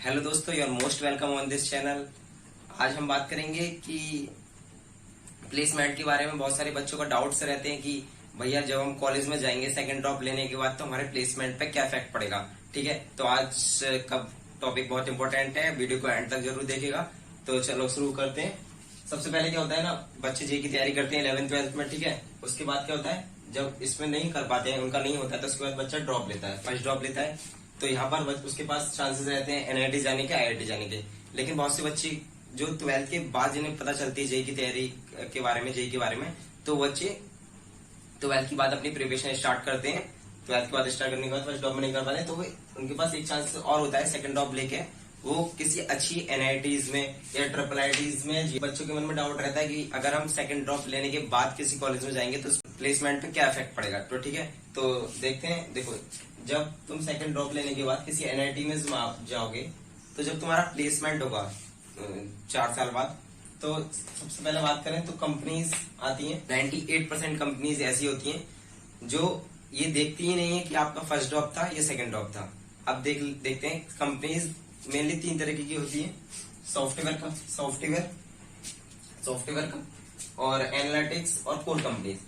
Hello दोस्तों, you are most welcome on this channel. आज हम बात करेंगे कि प्लेसमेंट के बारे में। बहुत सारे बच्चों का डाउट्स रहते हैं कि भैया जब हम कॉलेज में जाएंगे सेकंड ड्रॉप लेने के बाद तो हमारे प्लेसमेंट पे क्या इफेक्ट पड़ेगा। ठीक है, तो आज का टॉपिक बहुत इंपॉर्टेंट है, वीडियो को एंड तक जरूर देखेगा। तो चलो शुरू करते हैं। सबसे पहले क्या होता है ना, बच्चे जेईई की तैयारी करते हैं 11th-12th में। ठीक है, उसके बाद क्या होता है, जब इसमें नहीं कर पाते हैं, उनका नहीं होता है, तो उसके बाद बच्चा ड्रॉप लेता है, फर्स्ट ड्रॉप लेता है। तो यहाँ पर उसके पास चांसेस रहते हैं एनआईटी जाने के, आईआईटी जाने के। लेकिन बहुत से बच्चे जो 12th के बाद जिन्हें पता चलती है जेईई की तैयारी के बारे में, जेईई के बारे में, तो बच्चे 12th के बाद अपनी प्रिपरेशन स्टार्ट करते हैं। 12th के बाद स्टार्ट करने के बाद फर्स्ट ड्रॉप में नहीं कर पाते, तो उनके पास एक चांस और होता है सेकंड ड्रॉप लेके वो किसी अच्छी एनआईटीज में या ट्रिपल आईटीज में। बच्चों के मन में डाउट रहता है कि अगर हम सेकंड ड्रॉप लेने के बाद किसी कॉलेज में जाएंगे तो प्लेसमेंट पे क्या इफेक्ट पड़ेगा। तो ठीक है, तो देखते हैं। देखो, जब तुम सेकंड ड्रॉप लेने के बाद किसी एनआईटी में जाओगे तो जब तुम्हारा प्लेसमेंट होगा 4 साल बाद, तो सबसे पहले बात करें तो कंपनीज आती हैं। 98% कंपनीज ऐसी होती हैं जो ये देखती ही नहीं है कि आपका फर्स्ट ड्रॉप था या सेकंड ड्रॉप था। अब देखते हैं। कंपनीज मेनली 3 तरीके की होती है, सॉफ्टवेयर का और एनालिटिक्स और कोर कंपनीज।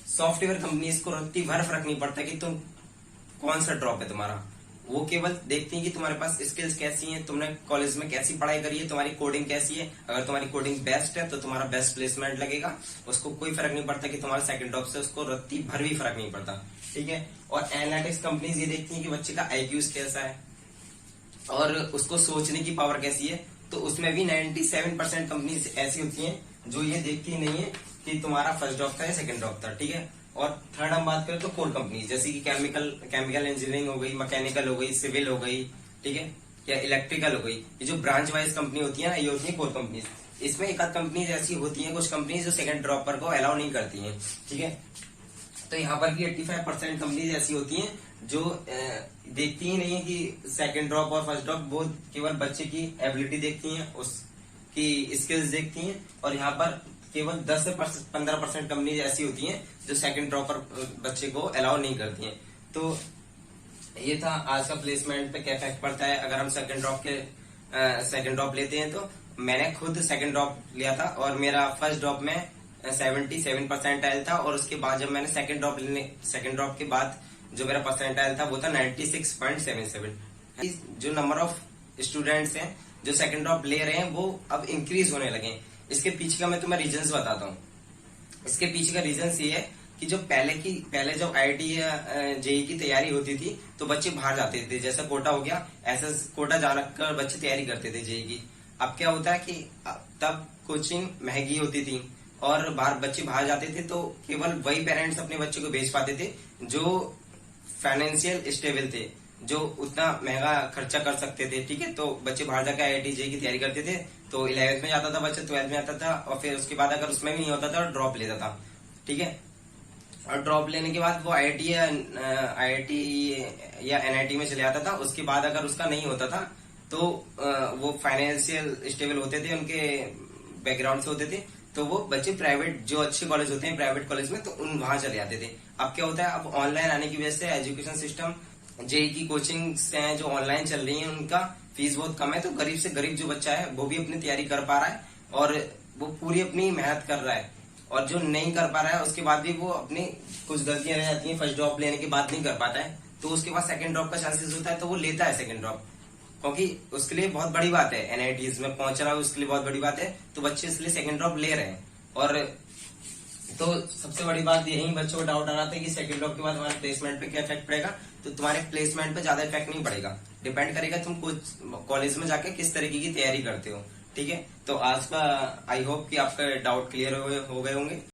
सॉफ्टवेयर कंपनीज को रत्ती भर फर्क नहीं पड़ता कि तुम कौन सा ड्रॉप है तुम्हारा। वो केवल देखती हैं कि तुम्हारे पास स्किल्स कैसी हैं, तुमने कॉलेज में कैसी पढ़ाई करी है, तुम्हारी कोडिंग कैसी है। अगर तुम्हारी कोडिंग बेस्ट है तो तुम्हारा बेस्ट प्लेसमेंट लगेगा। उसको कोई फर्क नहीं पड़ता कि तुम्हारा सेकंड ड्रॉप से, उसको रत्ती भर भी फर्क नहीं पड़ता। ठीक है, और एनालिटिक्स कंपनीज ये देखती हैं कि बच्चे का आईक्यूज कैसा है और उसको सोचने की पावर कैसी है। तो उसमें भी 97% कंपनीज ऐसी होती हैं जो ये देखती नहीं है कि तुम्हारा फर्स्ट ड्रॉप था या सेकंड ड्रॉप था। ठीक है, और थर्ड हम बात करें तो कोर कंपनीज, जैसे कि केमिकल इंजीनियरिंग हो गई, मैकेनिकल हो गई, सिविल हो गई, ठीक है, या इलेक्ट्रिकल हो गई। ये जो ब्रांच वाइज कंपनी होती है ना, ये होती है कोर कंपनीज। इसमें एक आध कंपनीज ऐसी होती है, कुछ कंपनीज जो सेकंड ड्रॉपर को अलाउ नहीं करती है। ठीक है, तो यहाँ पर भी 85% कंपनीज ऐसी होती हैं जो देखती ही नहीं है कि सेकंड ड्रॉप और फर्स्ट ड्रॉप, वो केवल बच्चे की एबिलिटी देखती हैं, उसकी स्किल्स देखती हैं। और यहाँ पर केवल 10 से 15% कंपनीज ऐसी होती हैं जो सेकंड ड्रॉपर बच्चे को अलाउ नहीं करती हैं। तो ये था आज का प्लेसमेंट पे क्या इफेक्ट पड़ता है अगर हम सेकंड ड्रॉप लेते हैं। तो मैंने खुद सेकंड ड्रॉप लिया था और मेरा फर्स्ट ड्रॉप में 77 परसेंटाइल था, और उसके बाद जब मैंने सेकंड ड्रॉप के बाद जो मेरा परसेंटाइल था वो था 96.77। जो नंबर ऑफ स्टूडेंट्स हैं जो सेकंड ड्रॉप ले रहे हैं वो अब इंक्रीज होने लगे। इसके पीछे का मैं तुम्हें रीजंस बताता हूँ। इसके पीछे का रीजंस ये है कि जो पहले जब आईआईटी या जेईई की तैयारी होती थी तो बच्चे बाहर जाते थे, जैसा कोटा हो गया, ऐसा कोटा जाकर बच्चे तैयारी करते थे जेईई की। अब क्या होता है कि तब कोचिंग महंगी होती थी और बच्चे बाहर जाते थे, तो केवल वही पेरेंट्स अपने बच्चे को भेज पाते थे जो फाइनेंशियल स्टेबल थे, जो उतना महंगा खर्चा कर सकते थे। ठीक है, तो बच्चे बाहर जाकर आईआईटी जेईई की तैयारी करते थे। तो 11th में जाता था बच्चा, 12th में आता था, और फिर उसके बाद अगर उसमें भी नहीं होता था ड्रॉप लेता था। ठीक है, और ड्रॉप लेने के बाद वो आईआईटी या एनआईटी में चले जाता था। उसके बाद अगर उसका नहीं होता था तो वो फाइनेंशियल स्टेबल होते थे, उनके बैकग्राउंड से होते थे, तो वो बच्चे प्राइवेट, जो अच्छे कॉलेज होते हैं प्राइवेट कॉलेज में, तो वहां चले जाते थे। अब क्या होता है, अब ऑनलाइन आने की वजह से एजुकेशन सिस्टम, जेईई की कोचिंग हैं जो ऑनलाइन चल रही है, उनका फीस बहुत कम है। तो गरीब से गरीब जो बच्चा है वो भी अपनी तैयारी कर पा रहा है और वो पूरी अपनी मेहनत कर रहा है। और जो नहीं कर पा रहा है उसके बाद भी वो अपनी कुछ गलतियां रह जाती हैं, फर्स्ट ड्रॉप लेने के बाद नहीं कर पाता है, तो उसके बाद सेकंड ड्रॉप का चांसेस होता है, तो वो लेता है सेकंड ड्रॉप, क्योंकि उसके लिए बहुत बड़ी बात है, एनआईटीज में पहुंचना उसके लिए बहुत बड़ी बात है। तो बच्चे इसलिए सेकंड ड्रॉप ले रहे हैं। और तो सबसे बड़ी बात यही बच्चों को डाउट आ रहा था कि सेकंड ड्रॉप के बाद हमारे प्लेसमेंट पे क्या इफेक्ट पड़ेगा। तो तुम्हारे प्लेसमेंट पे ज्यादा इफेक्ट नहीं पड़ेगा, डिपेंड करेगा तुम कॉलेज में जाके किस तरीके की तैयारी करते हो। ठीक है, तो आज का आई होप कि आपका डाउट क्लियर हो गए होंगे।